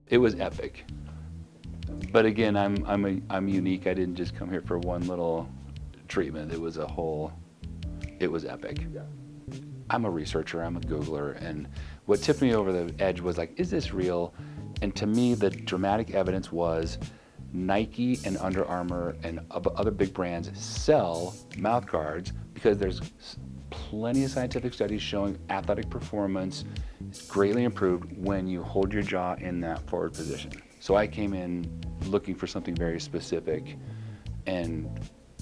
It was epic. But again, I'm unique. I didn't just come here for one little treatment. It was epic. Yeah. I'm a researcher, I'm a Googler, and what tipped me over the edge was like, is this real? And to me, the dramatic evidence was Nike and Under Armour and other big brands sell mouth guards because there's plenty of scientific studies showing athletic performance is greatly improved when you hold your jaw in that forward position. So I came in looking for something very specific, and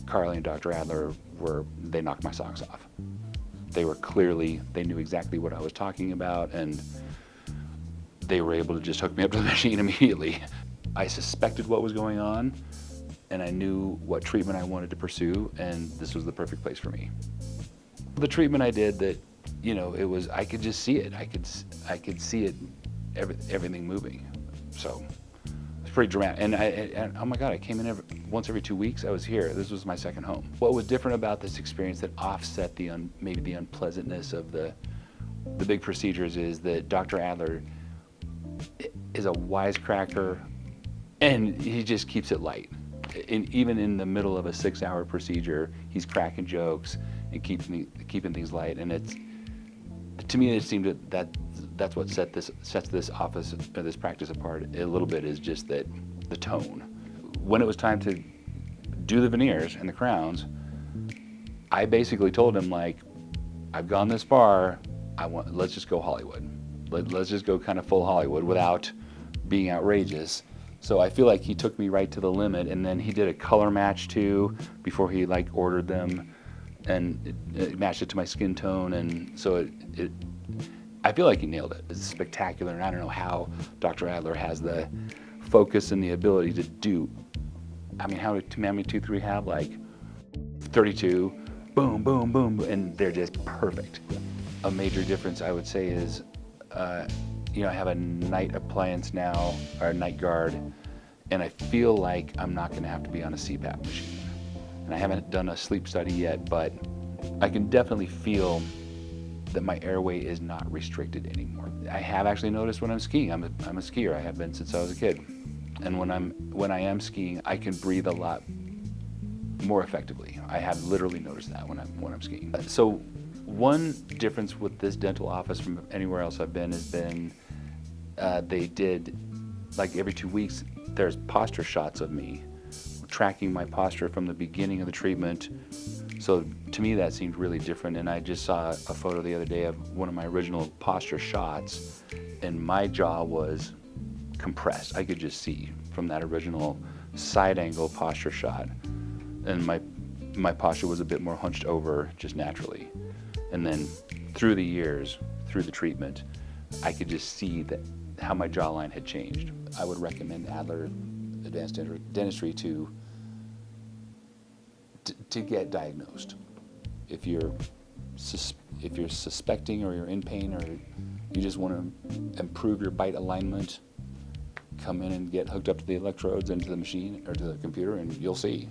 Carly and Dr. Adler they knocked my socks off. They knew exactly what I was talking about, and they were able to just hook me up to the machine immediately. I suspected what was going on, and I knew what treatment I wanted to pursue, and this was the perfect place for me. The treatment I did that, I could just see it. I could see it, everything moving. So it's pretty dramatic. And oh my God, I came in once every 2 weeks. I was here. This was my second home. What was different about this experience that offset maybe the unpleasantness of the big procedures is that Dr. Adler is a wisecracker, and he just keeps it light. Even in the middle of a 6-hour procedure, he's cracking jokes and keeping things light. And to me, it seemed that's what sets this office or this practice apart a little bit, is just that the tone. When it was time to do the veneers and the crowns, I basically told him, like, I've gone this far. Let's just go Hollywood. Let's just go kind of full Hollywood without being outrageous. So I feel like he took me right to the limit, and then he did a color match too before he ordered them, and it matched it to my skin tone, and so I feel like he nailed it. It's spectacular, and I don't know how Dr. Adler has the focus and the ability to do. How many tooth we have? Like 32, boom, boom, boom, and they're just perfect. A major difference I would say is, I have a night appliance now, or a night guard, and I feel like I'm not going to have to be on a CPAP machine. And I haven't done a sleep study yet, but I can definitely feel that my airway is not restricted anymore. I have actually noticed when I'm skiing. I'm a skier. I have been since I was a kid. And when I am skiing, I can breathe a lot more effectively. I have literally noticed that when I'm skiing. So one difference with this dental office from anywhere else I've been has been they did, like, every 2 weeks, there's posture shots of me, tracking my posture from the beginning of the treatment. So to me, that seemed really different. And I just saw a photo the other day of one of my original posture shots, and my jaw was compressed. I could just see from that original side angle posture shot. And my posture was a bit more hunched over just naturally. And then through the years, through the treatment, I could just see how my jawline had changed. I would recommend Adler Advanced Dentistry to get diagnosed. If you're suspecting, or you're in pain, or you just want to improve your bite alignment, come in and get hooked up to the electrodes into the machine or to the computer, and you'll see.